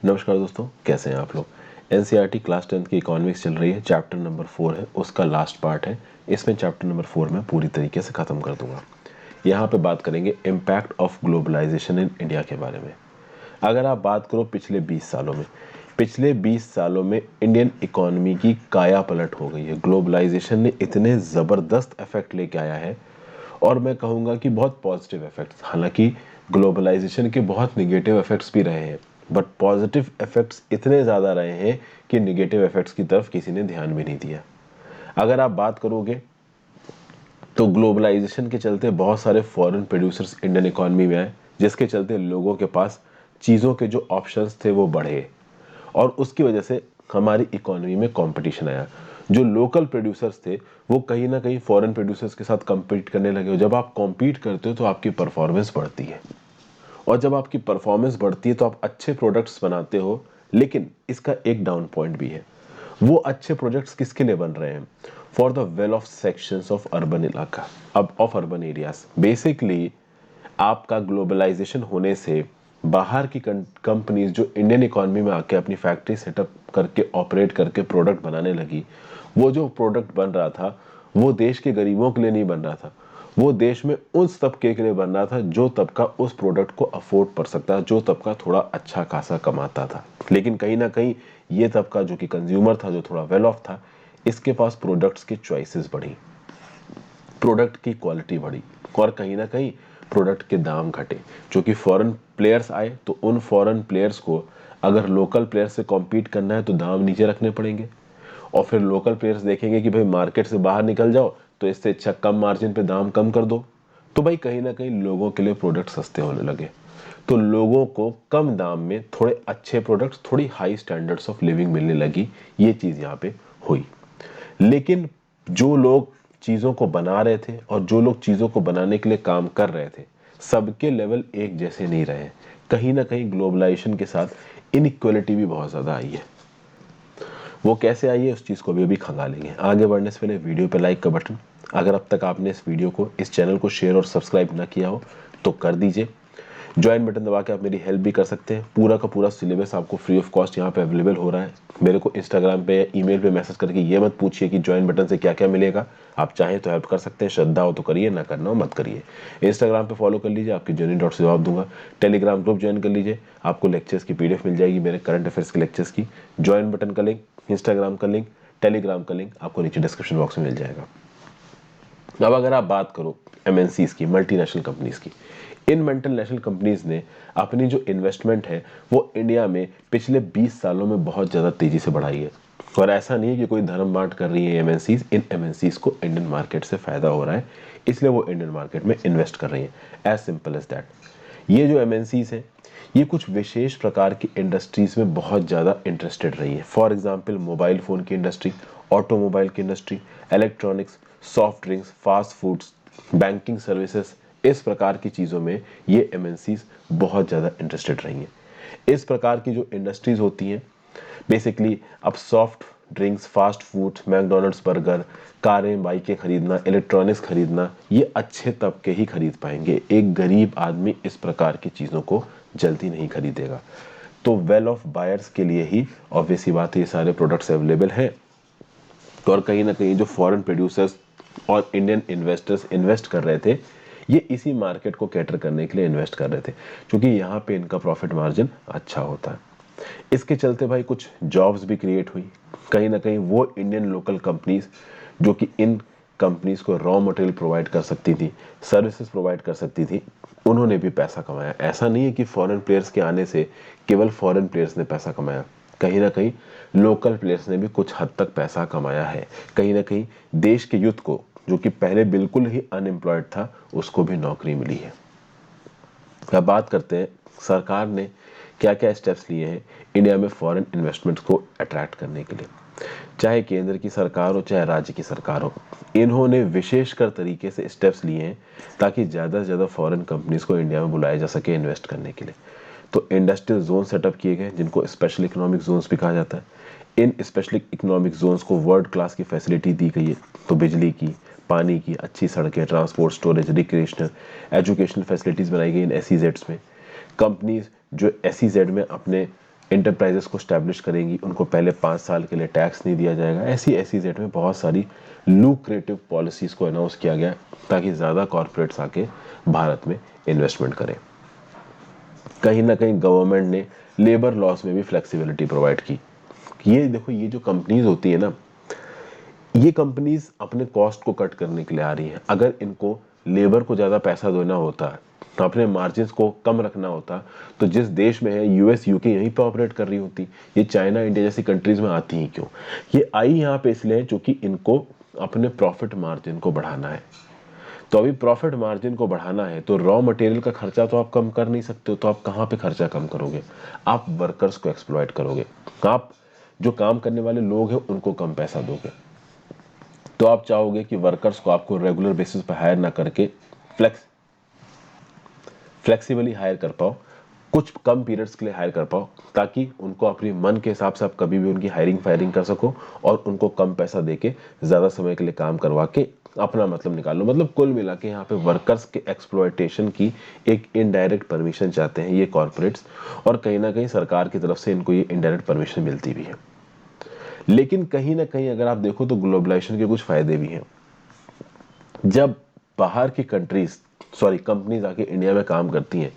नमस्कार दोस्तों, कैसे हैं आप लोग। एनसीईआरटी क्लास 10 की इकोनॉमिक्स चल रही है। चैप्टर नंबर 4 है, उसका लास्ट पार्ट है। इसमें चैप्टर नंबर 4 में पूरी तरीके से ख़त्म कर दूंगा। यहाँ पे बात करेंगे impact of globalization in India के बारे में। अगर आप बात करो पिछले 20 सालों में इंडियन इकोनॉमी की काया पलट हो गई है। ग्लोबलाइजेशन ने इतने ज़बरदस्त इफेक्ट लेके आया है, और मैं कहूँगा कि बहुत पॉजिटिव इफेक्ट्स। हालांकि ग्लोबलाइजेशन के बहुत निगेटिव इफेक्ट्स भी रहे हैं, बट पॉजिटिव इफेक्ट्स इतने ज़्यादा रहे हैं कि निगेटिव इफेक्ट्स की तरफ किसी ने ध्यान भी नहीं दिया। अगर आप बात करोगे तो ग्लोबलाइजेशन के चलते बहुत सारे फॉरेन प्रोड्यूसर्स इंडियन इकोनॉमी में आए, जिसके चलते लोगों के पास चीज़ों के जो ऑप्शंस थे वो बढ़े, और उसकी वजह से हमारी इकोनॉमी में कंपटीशन आया। जो लोकल प्रोड्यूसर्स थे वो कहीं ना कहीं फॉरेन प्रोड्यूसर्स के साथ compete करने लगे। जब आप compete करते हो तो आपकी परफॉर्मेंस बढ़ती है, और जब आपकी परफॉर्मेंस बढ़ती है तो आप अच्छे प्रोडक्ट्स बनाते हो। लेकिन इसका एक डाउन पॉइंट भी है। वो अच्छे प्रोजेक्ट्स किसके लिए बन रहे हैं? For the well of sections of urban इलाका, अब ऑफ अर्बन एरियाज। बेसिकली आपका ग्लोबलाइजेशन होने से बाहर की कंपनीज जो इंडियन इकोनॉमी में आके अपनी फैक्ट्री सेटअप करके ऑपरेट करके प्रोडक्ट बनाने लगी, वो जो प्रोडक्ट बन रहा था वो देश के गरीबों के लिए नहीं बन रहा था। वो देश में उस तबके के लिए बन रहा था जो तबका उस प्रोडक्ट को अफोर्ड कर सकता है, जो तबका थोड़ा अच्छा खासा कमाता था। लेकिन कहीं ना कहीं ये तबका जो कि कंज्यूमर था, जो थोड़ा वेल ऑफ था, इसके पास प्रोडक्ट्स की चॉइसेस बढ़ी, प्रोडक्ट की क्वालिटी बढ़ी, और कहीं ना कहीं प्रोडक्ट के दाम घटे। क्योंकि फॉरेन प्लेयर्स आए तो उन फॉरेन प्लेयर्स को अगर लोकल प्लेयर्स से कॉम्पीट करना है तो दाम नीचे रखने पड़ेंगे। और फिर लोकल प्लेयर्स देखेंगे कि भाई मार्केट से बाहर निकल जाओ, तो इससे अच्छा कम मार्जिन पे दाम कम कर दो। तो भाई कहीं ना कहीं लोगों के लिए प्रोडक्ट सस्ते होने लगे, तो लोगों को कम दाम में थोड़े अच्छे प्रोडक्ट्स, थोड़ी हाई स्टैंडर्ड्स ऑफ लिविंग मिलने लगी। ये चीज़ यहाँ पे हुई। लेकिन जो लोग चीज़ों को बना रहे थे और जो लोग चीज़ों को बनाने के लिए काम कर रहे थे, सबके लेवल एक जैसे नहीं रहे। कहीं ना कहीं ग्लोबलाइजेशन के साथ इनइक्वालिटी भी बहुत ज़्यादा आई है। वो कैसे आई है उस चीज़ को भी अभी खंगालेंगे। आगे बढ़ने से पहले वीडियो पे लाइक का बटन, अगर अब तक आपने इस वीडियो को, इस चैनल को शेयर और सब्सक्राइब ना किया हो तो कर दीजिए। ज्वाइन बटन दबा के आप मेरी हेल्प भी कर सकते हैं। पूरा का पूरा सिलेबस आपको फ्री ऑफ कॉस्ट यहाँ पे अवेलेबल हो रहा है। मेरे को इंस्टाग्राम पे या ईमेल पे मैसेज करके ये मत पूछिए कि ज्वाइन बटन से क्या क्या मिलेगा। आप चाहें तो हेल्प कर सकते हैं, श्रद्धा हो तो करिए, ना करना हो मत करिए। इंस्टाग्राम पे फॉलो कर लीजिए, आपकी जर्नी डॉट से जवाब दूंगा। टेलीग्राम ग्रुप ज्वाइन कर लीजिए, आपको लेक्चर्स की पीडीएफ मिल जाएगी, मेरे करंट अफेयर्स के लेक्चर्स की। ज्वाइन बटन का लिंक, इंस्टाग्राम का लिंक, टेलीग्राम का लिंक आपको नीचे डिस्क्रिप्शन बॉक्स में मिल जाएगा। अब अगर आप बात करो एमएनसीज की, मल्टीनेशनल कंपनीज की, इन मल्टीनेशनल कंपनीज ने अपनी जो इन्वेस्टमेंट है वो इंडिया में पिछले 20 सालों में बहुत ज़्यादा तेज़ी से बढ़ाई है। और ऐसा नहीं है कि कोई धर्म बांट कर रही है एमएनसीज, इन एमएनसीज को इंडियन मार्केट से फ़ायदा हो रहा है, इसलिए वो इंडियन मार्केट में इन्वेस्ट कर रही है। As simple as that. ये जो एमएनसीज हैं, ये कुछ विशेष प्रकार की इंडस्ट्रीज में बहुत ज़्यादा इंटरेस्टेड रही है। फॉर एग्जाम्पल मोबाइल फ़ोन की इंडस्ट्री, ऑटोमोबाइल की industry, electronics, soft drinks, fast foods, banking services, इस प्रकार की चीज़ों में ये एमएनसीज बहुत ज़्यादा इंटरेस्टेड रही हैं। इस प्रकार की जो इंडस्ट्रीज होती हैं, बेसिकली अब soft drinks, fast food, McDonald's, burger, कारें, बाइकें खरीदना, इलेक्ट्रॉनिक्स खरीदना, ये अच्छे तबके ही खरीद पाएंगे। एक गरीब आदमी इस प्रकार की चीज़ों को जल्दी नहीं खरीदेगा। तो वेल ऑफ बायर्स के लिए ही ऑब्वियस ही बात है ये सारे प्रोडक्ट्स अवेलेबल हैं। तो और कहीं ना कहीं जो फॉरेन प्रोड्यूसर्स और इंडियन इन्वेस्टर्स इन्वेस्ट कर रहे थे, ये इसी मार्केट को कैटर करने के लिए इन्वेस्ट कर रहे थे, क्योंकि यहाँ पे इनका प्रॉफिट मार्जिन अच्छा होता है। इसके चलते भाई कुछ जॉब्स भी क्रिएट हुई। कहीं ना कहीं वो इंडियन लोकल कंपनीज जो कि इन कंपनीज को रॉ मटेरियल प्रोवाइड कर सकती थी, सर्विसेज प्रोवाइड कर सकती थी, उन्होंने भी पैसा कमाया। ऐसा नहीं है कि फॉरेन प्लेयर्स के आने से केवल फॉरेन प्लेयर्स ने पैसा कमाया, कहीं ना कहीं लोकल प्लेयर्स ने भी कुछ हद तक पैसा कमाया है। कहीं ना कहीं देश के यूथ को, जो कि पहले बिल्कुल ही अनएम्प्लॉयड था, उसको भी नौकरी मिली है। अब बात करते हैं सरकार ने क्या क्या स्टेप्स लिए हैं इंडिया में फॉरेन इन्वेस्टमेंट्स को अट्रैक्ट करने के लिए। चाहे केंद्र की सरकार हो चाहे राज्य की सरकार हो, इन्होंने विशेषकर तरीके से स्टेप्स लिए हैं ताकि ज़्यादा से ज़्यादा फॉरेन कंपनीज को इंडिया में बुलाया जा सके इन्वेस्ट करने के लिए। तो इंडस्ट्रियल जोन सेटअप किए गए जिनको स्पेशल इकोनॉमिक जोन्स भी कहा जाता है। इन स्पेशल इकोनॉमिक जोन्स को वर्ल्ड क्लास की फैसिलिटी दी गई है। तो बिजली की, पानी की, अच्छी सड़कें, transport, storage, recreational, educational facilities बनाई गई इन एसईजेड्स में। कंपनीज जो एसईजेड में अपने इंटरप्राइजेस को स्टैब्लिश करेंगी, उनको पहले 5 साल के लिए टैक्स नहीं दिया जाएगा। ऐसी ऐसी जेड में बहुत सारी लुक्रेटिव पॉलिसीज को अनाउंस किया गया ताकि ज़्यादा कॉरपोरेट्स आके भारत में इन्वेस्टमेंट करें। कहीं ना कहीं गवर्नमेंट ने लेबर लॉस में भी फ्लेक्सिबिलिटी प्रोवाइड की। ये देखो, ये जो कंपनीज होती है ना, ये कंपनीज अपने कॉस्ट को कट करने के लिए आ रही हैं। अगर इनको लेबर को ज़्यादा पैसा देना होता, तो अपने मार्जिन्स को कम रखना होता, तो जिस देश में है यूएस यूके यहीं पे ऑपरेट कर रही होती। ये चाइना इंडिया जैसी कंट्रीज में आती ही क्यों? ये आई यहाँ पे इसलिए क्योंकि इनको अपने प्रॉफिट मार्जिन को बढ़ाना है। तो अभी प्रॉफिट मार्जिन को बढ़ाना है तो रॉ मटेरियल का खर्चा तो आप कम कर नहीं सकते हो, तो आप कहाँ पे खर्चा कम करोगे? आप वर्कर्स को एक्सप्लॉइट करोगे, आप जो काम करने वाले लोग हैं उनको कम पैसा दोगे। तो आप चाहोगे कि वर्कर्स को आपको रेगुलर बेसिस पर हायर ना करके फ्लेक्सिबली हायर कर पाओ, कुछ कम पीरियड्स के लिए हायर कर पाओ, ताकि उनको अपनी मन के हिसाब से आप कभी भी उनकी हायरिंग फायरिंग कर सको और उनको कम पैसा देके ज़्यादा समय के लिए काम करवा के अपना मतलब निकाल लो। मतलब कुल मिला के यहाँ पे वर्कर्स के एक्सप्लॉयटेशन की एक इनडायरेक्ट परमिशन चाहते हैं ये कॉर्पोरेट्स, और कहीं ना कहीं सरकार की तरफ से इनको ये इनडायरेक्ट परमिशन मिलती भी है। लेकिन कहीं ना कहीं अगर आप देखो तो ग्लोबलाइजेशन के कुछ फायदे भी हैं। जब बाहर की कंपनीज आके इंडिया में काम करती हैं,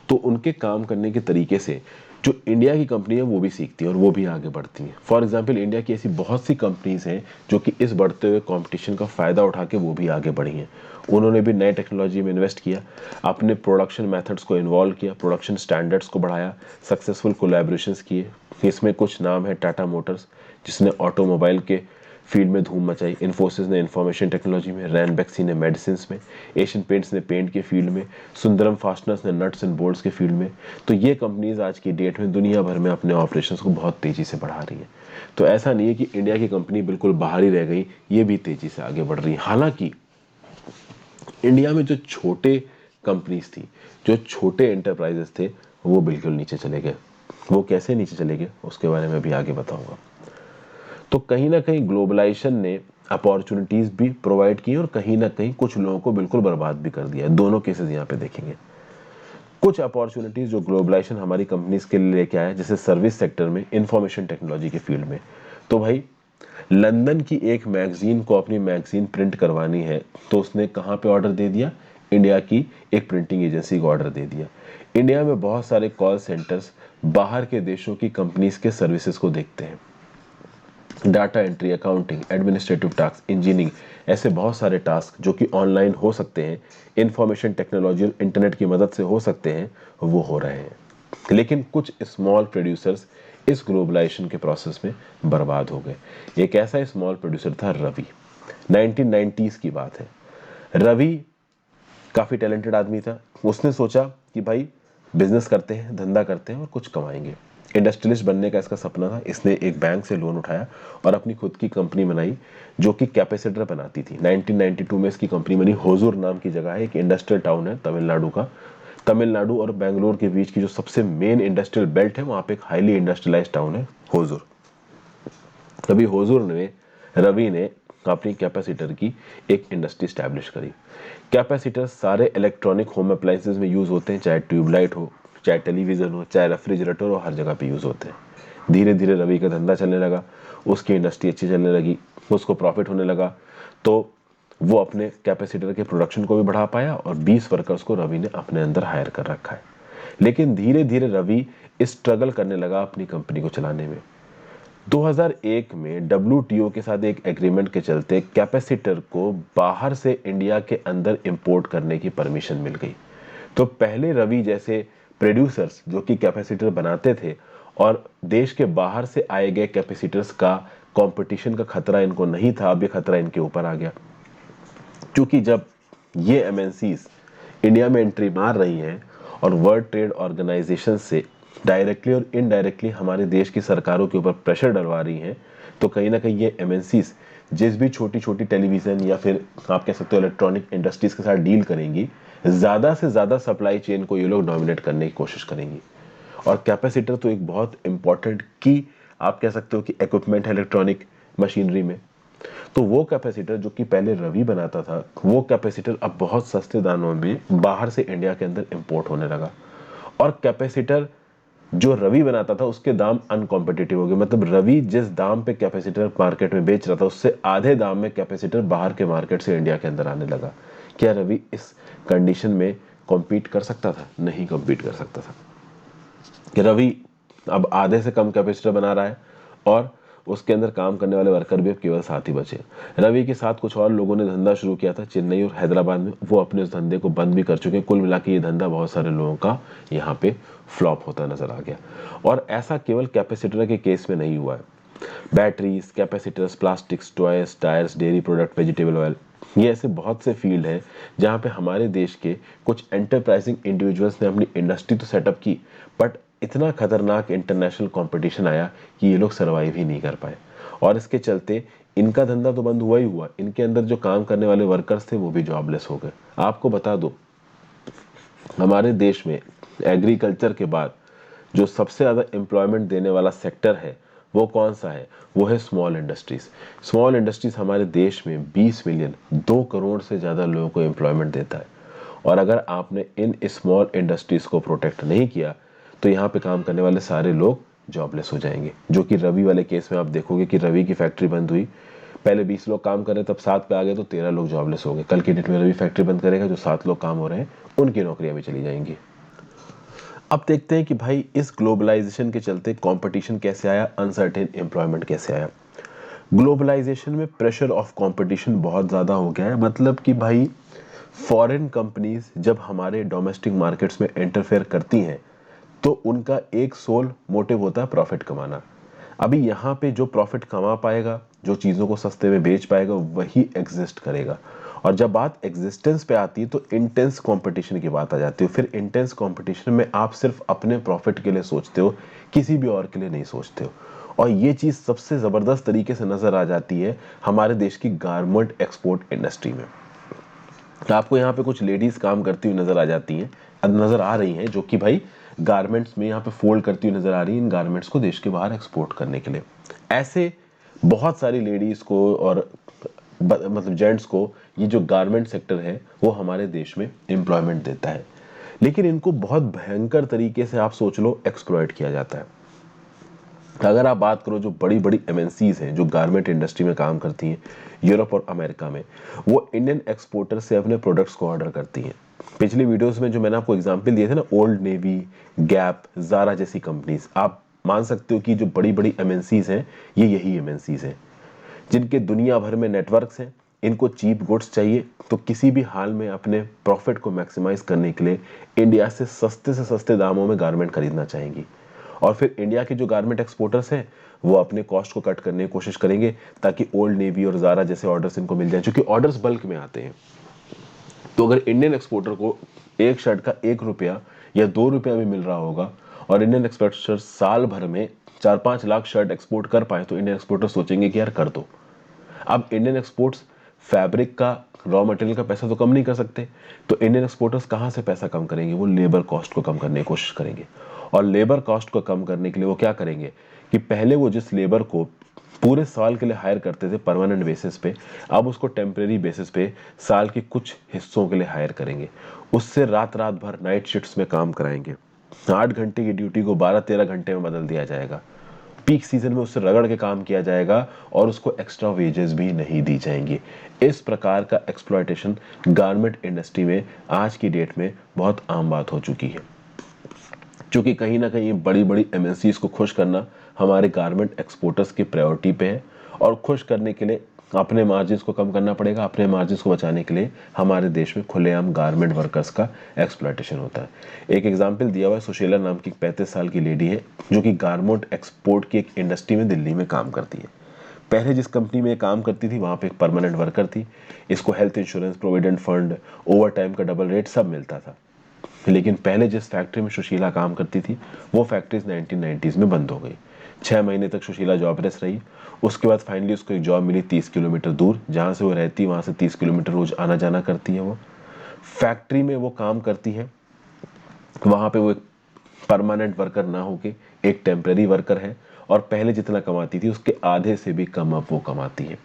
तो उनके काम करने के तरीके से जो इंडिया की कंपनी है वो भी सीखती है और वो भी आगे बढ़ती हैं। फॉर एग्जांपल, इंडिया की ऐसी बहुत सी कंपनीज हैं जो कि इस बढ़ते हुए कंपटीशन का फायदा उठा के वो भी आगे बढ़ी हैं। उन्होंने भी नए टेक्नोलॉजी में इन्वेस्ट किया, अपने प्रोडक्शन मेथड्स को इन्वॉल्व किया, प्रोडक्शन स्टैंडर्ड्स को बढ़ाया, सक्सेसफुल कोलैबोरेशंस किए। इसमें कुछ नाम है टाटा मोटर्स, जिसने ऑटोमोबाइल के फील्ड में धूम मचाई, इन्फोसिस ने इंफॉर्मेशन टेक्नोलॉजी में, रैनबैक्सी ने मेडिसिन में, एशियन पेंट्स ने पेंट के फील्ड में, सुंदरम फास्टनर्स ने नट्स एंड बोल्ट्स के फील्ड में। तो ये कंपनीज आज की डेट में दुनिया भर में अपने ऑपरेशंस को बहुत तेजी से बढ़ा रही है। तो ऐसा नहीं है कि इंडिया की कंपनी बिल्कुल बाहर ही रह गई, ये भी तेजी से आगे बढ़ रही है। हालांकि इंडिया में जो छोटे कंपनीज थी, जो छोटे एंटरप्राइजेस थे, वो बिल्कुल नीचे चले गए। वो कैसे नीचे चले गए उसके बारे में भी आगे बताऊंगा। तो कहीं ना कहीं ग्लोबलाइजेशन ने अपॉर्चुनिटीज भी प्रोवाइड की और कहीं ना कहीं कुछ लोगों को बिल्कुल बर्बाद भी कर दिया है। दोनों केसेस यहाँ पे देखेंगे। कुछ अपॉर्चुनिटीज जो ग्लोबलाइजेशन हमारी कंपनीज के लिए लेके आया, जैसे सर्विस सेक्टर में, इंफॉर्मेशन टेक्नोलॉजी के फील्ड में। तो भाई, लंदन की एक मैगजीन को अपनी मैगजीन प्रिंट करवानी है, तो उसने कहाँ पे ऑर्डर दे दिया? इंडिया की एक प्रिंटिंग एजेंसी को ऑर्डर दे दिया। इंडिया में बहुत सारे कॉल सेंटर्स बाहर के देशों की कंपनीज के सर्विसेज को देखते हैं। Data entry, accounting, administrative task, engineering, ऐसे बहुत सारे टास्क जो कि ऑनलाइन हो सकते हैं, इंफॉर्मेशन टेक्नोलॉजी और इंटरनेट की मदद से हो सकते हैं, वो हो रहे हैं। लेकिन कुछ स्मॉल प्रोड्यूसर्स इस ग्लोबलाइजेशन के प्रोसेस में बर्बाद हो गए। एक ऐसा स्मॉल प्रोड्यूसर था रवि। 1990s की बात है। रवि काफ़ी टैलेंटेड आदमी था। उसने सोचा कि भाई बिजनेस करते हैं, धंधा करते हैं और कुछ कमाएंगे। इंडस्ट्रियलिस्ट बनने का इसका सपना था। इसने एक बैंक से लोन उठाया और अपनी खुद की कंपनी बनाई जो कि कैपेसिटर बनाती थी। 1992 में इसकी कंपनी बनी। होजूर नाम की जगह है, एक इंडस्ट्रियल टाउन है तमिलनाडु का। तमिलनाडु और बेंगलोर के बीच की जो सबसे मेन इंडस्ट्रियल बेल्ट है, वहाँ पे एक हाईली इंडस्ट्रियलाइज्ड टाउन है होजूर। अभी रवि ने अपनी कैपेसिटर की एक इंडस्ट्री स्टैब्लिश करी। कैपेसिटर सारे इलेक्ट्रॉनिक होम अप्लायंसेस में यूज होते हैं, चाहे ट्यूबलाइट हो, चाहे टेलीविजन हो, चाहे रेफ्रिजरेटर हो, हर जगह पे यूज होते हैं। धीरे धीरे रवि का धंधा चलने लगा, उसकी इंडस्ट्री अच्छी चलने लगी, उसको प्रॉफिट होने लगा। तो वो अपने कैपेसिटर के प्रोडक्शन को भी बढ़ा पाया और 20 वर्कर्स को रवि ने अपने अंदर हायर कर रखा है। लेकिन धीरे धीरे रवि स्ट्रगल करने लगा अपनी कंपनी को चलाने में। 2001 में WTO के साथ एक एग्रीमेंट के चलते कैपेसिटर को बाहर से इंडिया के अंदर इंपोर्ट करने की परमिशन मिल गई। तो पहले रवि जैसे प्रोड्यूसर्स जो कि कैपेसिटर बनाते थे और देश के बाहर से आए गए कैपेसिटर्स का कंपटीशन का खतरा इनको नहीं था, अब ये खतरा इनके ऊपर आ गया। क्योंकि जब ये एमएनसीज इंडिया में एंट्री मार रही हैं और वर्ल्ड ट्रेड ऑर्गेनाइजेशन से डायरेक्टली और इनडायरेक्टली हमारे देश की सरकारों के ऊपर प्रेशर डलवा रही हैं, तो कहीं ना कहीं ये एमएनसीज जिस भी छोटी छोटी टेलीविजन या फिर आप कह सकते हो इलेक्ट्रॉनिक इंडस्ट्रीज के साथ डील करेंगी, ज़्यादा से ज़्यादा सप्लाई चेन को ये लोग डोमिनेट करने की कोशिश करेंगी। और कैपेसिटर तो एक बहुत इंपॉर्टेंट की आप कह सकते हो कि इक्विपमेंट है इलेक्ट्रॉनिक मशीनरी में। तो वो कैपेसिटर जो कि पहले रवि बनाता था, वो कैपेसिटर अब बहुत सस्ते दामों में बाहर से इंडिया के अंदर इंपोर्ट होने लगा। और कैपेसिटर जो रवि बनाता था उसके दाम अनकॉम्पिटिटिव हो गए, मतलब रवि जिस दाम पे कैपेसिटर मार्केट में बेच रहा था उससे आधे दाम में कैपेसिटर बाहर के मार्केट से इंडिया के अंदर आने लगा। क्या रवि इस कंडीशन में कॉम्पीट कर सकता था? नहीं कॉम्पीट कर सकता था। कि रवि अब आधे से कम कैपेसिटर बना रहा है और उसके अंदर काम करने वाले वर्कर भी अब केवल 7 ही बचे। रवि के साथ कुछ और लोगों ने धंधा शुरू किया था चेन्नई और हैदराबाद में, वो अपने उस धंधे को बंद भी कर चुके हैं। कुल मिला के ये धंधा बहुत सारे लोगों का यहाँ पे फ्लॉप होता नजर आ गया। और ऐसा केवल कैपेसिटर के केस में नहीं हुआ है, batteries, capacitors, plastics, toys, tyres, dairy product, vegetable oil, ये ऐसे बहुत से फील्ड हैं जहाँ पे हमारे देश के कुछ एंटरप्राइजिंग इंडिविजुअल्स ने अपनी इंडस्ट्री तो सेटअप की, बट इतना खतरनाक इंटरनेशनल कंपटीशन आया कि ये लोग सर्वाइव ही नहीं कर पाए। और इसके चलते इनका धंधा तो बंद हुआ ही हुआ, इनके अंदर जो काम करने वाले वर्कर्स थे वो भी जॉबलेस हो गए। आपको बता दो, हमारे देश में एग्रीकल्चर के बाद जो सबसे ज़्यादा एम्प्लॉयमेंट देने वाला सेक्टर है वो कौन सा है? वो है स्मॉल इंडस्ट्रीज। स्मॉल इंडस्ट्रीज हमारे देश में 20 मिलियन, 2 करोड़ से ज़्यादा लोगों को एम्प्लॉयमेंट देता है। और अगर आपने इन स्मॉल इंडस्ट्रीज को प्रोटेक्ट नहीं किया तो यहाँ पे काम करने वाले सारे लोग जॉबलेस हो जाएंगे। जो कि रवि वाले केस में आप देखोगे कि रवि की फैक्ट्री बंद हुई, पहले 20 लोग काम कर रहे, तब 7 पे आ गए तो 13 लोग जॉबलेस हो गए। कल की डेट में रवि फैक्ट्री बंद करेगा, जो 7 लोग काम हो रहे हैं उनकी नौकरियां भी चली जाएंगी। अब देखते हैं कि भाई इस ग्लोबलाइजेशन के चलते कंपटीशन कैसे आया, अनसर्टेन एम्प्लॉयमेंट कैसे आया। ग्लोबलाइजेशन में प्रेशर ऑफ कंपटीशन बहुत ज़्यादा हो गया है, मतलब कि भाई फॉरेन कंपनीज जब हमारे डोमेस्टिक मार्केट्स में इंटरफेयर करती हैं तो उनका एक सोल मोटिव होता है प्रॉफिट कमाना। अभी यहाँ पे जो प्रॉफिट कमा पाएगा, जो चीज़ों को सस्ते में बेच पाएगा, वही एग्जिस्ट करेगा। और जब बात एग्जिस्टेंस पे आती है तो इंटेंस कंपटीशन की बात आ जाती है। फिर इंटेंस कंपटीशन में आप सिर्फ अपने प्रॉफिट के लिए सोचते हो, किसी भी और के लिए नहीं सोचते हो। और ये चीज़ सबसे ज़बरदस्त तरीके से नज़र आ जाती है हमारे देश की गारमेंट एक्सपोर्ट इंडस्ट्री में। आपको यहाँ पे कुछ लेडीज काम करती हुई नजर आ जाती हैं, नजर आ रही हैं, जो कि भाई गारमेंट्स में यहाँ पे फोल्ड करती हुई नजर आ रही हैं इन गारमेंट्स को देश के बाहर एक्सपोर्ट करने के लिए। ऐसे बहुत सारी लेडीज को और मतलब जेंट्स को ये जो गारमेंट सेक्टर है वो हमारे देश में एम्प्लॉयमेंट देता है। लेकिन इनको बहुत भयंकर तरीके से आप सोच लो एक्सप्लॉइट किया जाता है। अगर आप बात करो जो बड़ी बड़ी एमएनसीज हैं जो गारमेंट इंडस्ट्री में काम करती हैं यूरोप और अमेरिका में, वो इंडियन एक्सपोर्टर से अपने प्रोडक्ट्स को ऑर्डर करती हैं। पिछली वीडियोस में जो मैंने आपको एग्जांपल दिए थे ना, ओल्ड नेवी, गैप, जारा जैसी कंपनीज, आप मान सकते हो कि जो बड़ी बड़ी एमएनसीज हैं ये यही एमएनसीज हैं जिनके दुनिया भर में नेटवर्क्स हैं। इनको चीप गुड्स चाहिए तो किसी भी हाल में अपने प्रॉफिट को मैक्सिमाइज करने के लिए इंडिया से सस्ते दामों में गारमेंट खरीदना चाहेंगी। और फिर इंडिया के जो गारमेंट एक्सपोर्टर्स हैं वो अपने कॉस्ट को कट करने की कोशिश करेंगे ताकि ओल्ड नेवी और जारा जैसे ऑर्डर्स इनको मिल जाए, क्योंकि ऑर्डर्स बल्क में आते हैं। तो अगर इंडियन एक्सपोर्टर को एक शर्ट का 1 रुपया या 2 रुपया भी मिल रहा होगा और इंडियन एक्सपोर्टर साल भर में 4-5 लाख शर्ट एक्सपोर्ट कर पाए तो इंडियन एक्सपोर्टर सोचेंगे कि यार कर दो। अब इंडियन एक्सपोर्ट्स फैब्रिक का, रॉ मटेरियल का पैसा तो कम नहीं कर सकते, तो इंडियन एक्सपोर्टर्स कहाँ से पैसा कम करेंगे? वो लेबर कॉस्ट को कम करने की कोशिश करेंगे। और लेबर कॉस्ट को कम करने के लिए वो क्या करेंगे कि पहले वो जिस लेबर को पूरे साल के लिए हायर करते थे परमानेंट बेसिस पे, अब उसको टेम्परेरी बेसिस पे साल के कुछ हिस्सों के लिए हायर करेंगे। उससे रात रात भर नाइट शिफ्ट्स में काम कराएंगे। 8 घंटे की ड्यूटी को 12-13 घंटे में बदल दिया जाएगा। पीक सीजन में उससे रगड़ के काम किया जाएगा और उसको एक्स्ट्रा वेजेस भी नहीं दी जाएंगी। इस प्रकार का एक्सप्लॉयटेशन गारमेंट इंडस्ट्री में आज की डेट में बहुत आम बात हो चुकी है। क्योंकि कहीं ना कहीं बड़ी बड़ी एमएनसीज को खुश करना हमारे गारमेंट एक्सपोर्टर्स की प्रायोरिटी पे है, और खुश करने के लिए अपने मार्जिन को कम करना पड़ेगा। अपने मार्जिन को बचाने के लिए हमारे देश में खुलेआम गारमेंट वर्कर्स का एक्सप्लॉयटेशन होता है। एक एग्जाम्पल दिया हुआ है, सुशीला नाम की 35 साल की लेडी है जो कि गारमेंट एक्सपोर्ट की एक इंडस्ट्री में दिल्ली में काम करती है। पहले जिस कंपनी में काम करती थी वहाँ पे एक परमानेंट वर्कर थी, इसको health insurance, provident fund, over time का डबल रेट सब मिलता था। लेकिन पहले जिस फैक्ट्री में सुशीला काम करती थी वो फैक्ट्रीज 1990s में बंद हो गई। 6 महीने तक सुशीला जॉबलेस रही। उसके बाद फाइनली उसको एक जॉब मिली 30 किलोमीटर दूर, जहाँ से वो रहती, वहाँ से 30 किलोमीटर रोज आना जाना करती है। वो फैक्ट्री में वो काम करती है, वहाँ पे वो एक परमानेंट वर्कर ना होके एक टेम्पररी वर्कर है, और पहले जितना कमाती थी उसके आधे से भी कम अब वो कमाती है।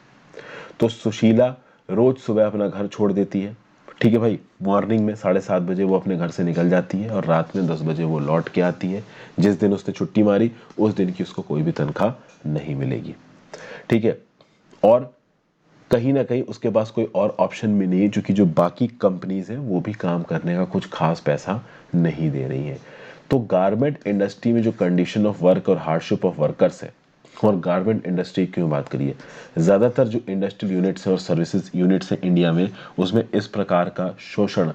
तो सुशीला रोज सुबह अपना घर छोड़ देती है, ठीक है भाई, मॉर्निंग में 7:30 बजे वो अपने घर से निकल जाती है और रात में 10 बजे वो लौट के आती है। जिस दिन उसने छुट्टी मारी उस दिन की उसको कोई भी तनख्वाह नहीं मिलेगी। ठीक है, और कहीं ना कहीं उसके पास कोई और ऑप्शन भी नहीं है, क्योंकि जो बाकी कंपनीज हैं वो भी काम करने का कुछ खास पैसा नहीं दे रही है। तो गारमेंट इंडस्ट्री में जो कंडीशन ऑफ वर्क और हार्डशिप ऑफ वर्कर्स है, और गारमेंट इंडस्ट्री की बात करिए, ज़्यादातर जो इंडस्ट्रियल यूनिट्स हैं और सर्विसेज यूनिट्स हैं इंडिया में, उसमें इस प्रकार का शोषण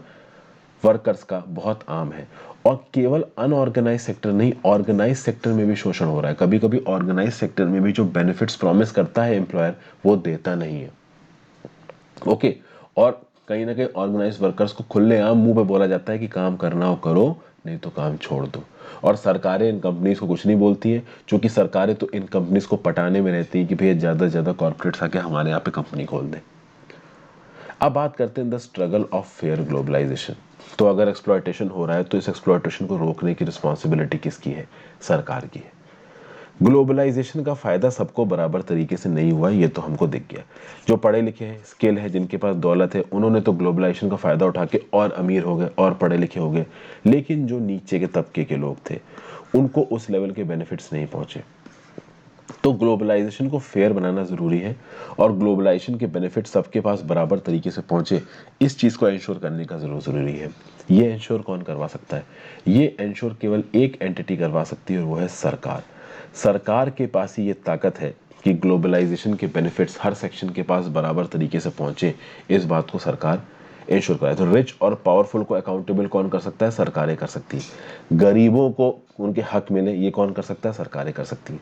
वर्कर्स का बहुत आम है। और केवल अनऑर्गेनाइज सेक्टर नहीं, ऑर्गेनाइज सेक्टर में भी शोषण हो रहा है। कभी कभी ऑर्गेनाइज सेक्टर में भी जो बेनिफिट्स प्रॉमिस करता है एम्प्लॉयर, वो देता नहीं है। ओके, और कहीं ना कहीं ऑर्गेनाइज वर्कर्स को खुलेआम मुंह पे बोला जाता है कि काम करना हो करो, नहीं तो काम छोड़ दो। और सरकारें इन कंपनीज को कुछ नहीं बोलती हैं, क्योंकि सरकारें तो इन कंपनीज को पटाने में रहती हैं कि भैया ज़्यादा से ज़्यादा कॉर्पोरेट्स आके हमारे यहाँ पे कंपनी खोल दें। अब बात करते हैं the struggle of fair globalization. तो अगर एक्सप्लॉयटेशन हो रहा है तो इस एक्सप्लॉयटेशन को रोकने की रिस्पॉन्सिबिलिटी किसकी है? सरकार की है। ग्लोबलाइजेशन का फायदा सबको बराबर तरीके से नहीं हुआ, ये तो हमको दिख गया। जो पढ़े लिखे हैं, स्किल है, जिनके पास दौलत है, उन्होंने तो ग्लोबलाइजेशन का फायदा उठा के और अमीर हो गए और पढ़े लिखे हो गए। लेकिन जो नीचे के तबके के लोग थे, उनको उस लेवल के बेनिफिट्स नहीं पहुंचे। तो ग्लोबलाइजेशन को फेयर बनाना जरूरी है, और ग्लोबलाइजेशन के बेनिफिट सबके पास बराबर तरीके से पहुंचे, इस चीज को इंश्योर करने का जरूरी है। ये इंश्योर कौन करवा सकता है? ये इंश्योर केवल एक एंटिटी करवा सकती है, और वो है सरकार। सरकार के पास ही ये ताकत है कि ग्लोबलाइजेशन के बेनिफिट्स हर सेक्शन के पास बराबर तरीके से पहुंचे। इस बात को सरकार इंश्योर कराए। तो रिच और पावरफुल को अकाउंटेबल कौन कर सकता है? सरकारें कर सकती है। गरीबों को उनके हक मिले, ये कौन कर सकता है? सरकारें कर सकती है।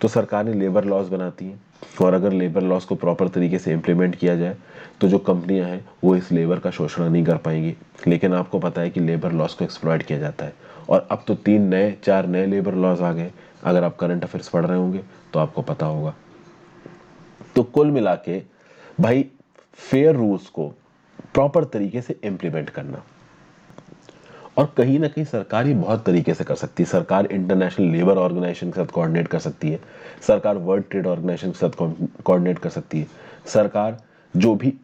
तो सरकारें लेबर लॉज बनाती हैं, और अगर लेबर लॉज को प्रॉपर तरीके से इम्प्लीमेंट किया जाए तो जो कंपनियां हैं वो इस लेबर का शोषण नहीं कर पाएंगी। लेकिन आपको पता है कि लेबर लॉज को एक्सप्लॉइट किया जाता है, और अब तो 4 नए लेबर लॉज आ गए। अगर आप करंट अफेयर्स पढ़ रहे होंगे तो आपको पता होगा। तो कुल मिला के भाई, फेयर रूल्स को प्रॉपर तरीके से इम्प्लीमेंट करना, और कहीं ना कहीं सरकार ये बहुत तरीके से कर सकती है। सरकार इंटरनेशनल लेबर ऑर्गेनाइजेशन के साथ कोऑर्डिनेट कर सकती है, सरकार वर्ल्ड ट्रेड ऑर्गेनाइजेशन के साथ कोऑर्डिनेट कर सकती है, सरकार जो भी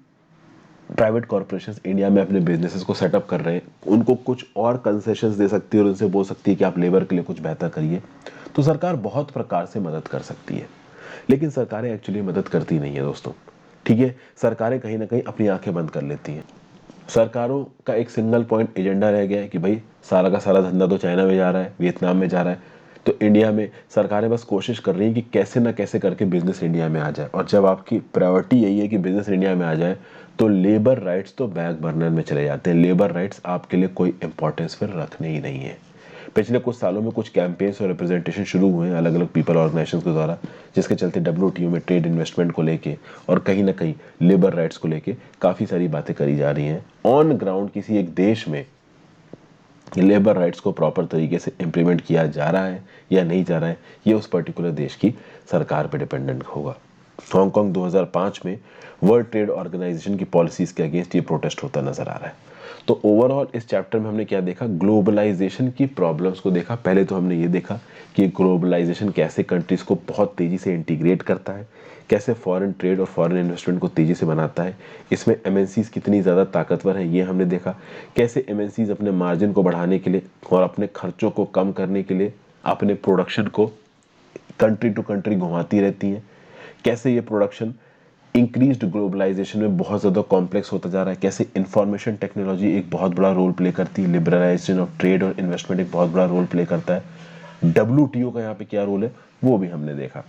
प्राइवेट कॉर्पोरेशंस इंडिया में अपने बिजनेसेस को सेटअप कर रहे हैं उनको कुछ और कंसेशंस दे सकती है, और उनसे बोल सकती है कि आप लेबर के लिए कुछ बेहतर करिए। तो सरकार बहुत प्रकार से मदद कर सकती है, लेकिन सरकारें एक्चुअली मदद करती नहीं है दोस्तों। ठीक है, सरकारें कहीं ना कहीं अपनी आंखें बंद कर लेती हैं। सरकारों का एक सिंगल पॉइंट एजेंडा रह गया है कि भाई सारा का सारा धंधा तो चाइना में जा रहा है, वियतनाम में जा रहा है, तो इंडिया में सरकारें बस कोशिश कर रही हैं कि कैसे ना कैसे करके बिजनेस इंडिया में आ जाए। और जब आपकी प्रायोरिटी यही है कि बिजनेस इंडिया में आ जाए, तो लेबर राइट्स तो बैक बर्नर में चले जाते हैं। लेबर राइट्स आपके लिए कोई इंपॉर्टेंस फिर रखने ही नहीं है। पिछले कुछ सालों में कुछ कैंपेन्स और रिप्रेजेंटेशन शुरू हुए हैं अलग अलग पीपल ऑर्गेनाइजेशंस के द्वारा, जिसके चलते WTO में ट्रेड इन्वेस्टमेंट को लेके और कहीं ना कहीं लेबर राइट्स को लेके काफ़ी सारी बातें करी जा रही हैं। ऑन ग्राउंड किसी एक देश में लेबर राइट्स को प्रॉपर तरीके से इम्प्लीमेंट किया जा रहा है या नहीं जा रहा है, ये उस पर्टिकुलर देश की सरकार पे डिपेंडेंट होगा। हांगकांग 2005 में वर्ल्ड ट्रेड ऑर्गेनाइजेशन की पॉलिसीज के अगेंस्ट ये प्रोटेस्ट होता नजर आ रहा है। तो ओवरऑल इस चैप्टर में हमने क्या देखा? ग्लोबलाइजेशन की प्रॉब्लम्स को देखा। पहले तो हमने ये देखा कि ग्लोबलाइजेशन कैसे कंट्रीज को बहुत तेजी से इंटीग्रेट करता है, कैसे फॉरेन ट्रेड और फॉरेन इन्वेस्टमेंट को तेजी से बनाता है, इसमें MNCs कितनी ज़्यादा ताकतवर हैं ये हमने देखा, कैसे MNCs अपने मार्जिन को बढ़ाने के लिए और अपने खर्चों को कम करने के लिए अपने प्रोडक्शन को कंट्री टू कंट्री घुमाती रहती हैं, कैसे ये प्रोडक्शन इंक्रीज्ड ग्लोबलाइजेशन में बहुत ज़्यादा कॉम्प्लेक्स होता जा रहा है, कैसे इंफॉर्मेशन टेक्नोलॉजी एक बहुत बड़ा रोल प्ले करती है, लिबरलाइजेशन ऑफ ट्रेड और इन्वेस्टमेंट एक बहुत बड़ा रोल प्ले करता है, WTO का यहाँ पे क्या रोल है वो भी हमने देखा।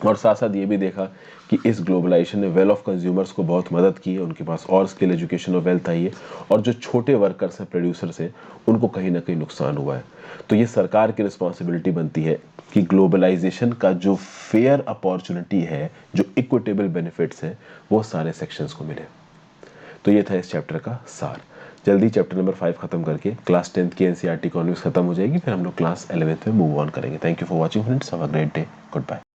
और साथ साथ ये भी देखा कि इस ग्लोबलाइजेशन ने वेल ऑफ कंज्यूमर्स को बहुत मदद की है, उनके पास और स्किल, एजुकेशन और वेल्थ आई है, और जो छोटे वर्कर्स हैं, प्रोड्यूसर्स हैं, उनको कहीं ना कहीं नुकसान हुआ है। तो ये सरकार की रिस्पॉन्सिबिलिटी बनती है कि ग्लोबलाइजेशन का जो फेयर अपॉर्चुनिटी है, जो इक्विटेबल बेनिफिट्स हैं, वो सारे सेक्शंस को मिले। तो ये था इस चैप्टर का सार। जल्दी चैप्टर नंबर 5 खत्म करके क्लास 10th की NCERT इकोनॉमिक्स खत्म हो जाएगी, फिर हम लोग क्लास 11th में मूव ऑन करेंगे। Thank you for watching friends, have a great day, good bye.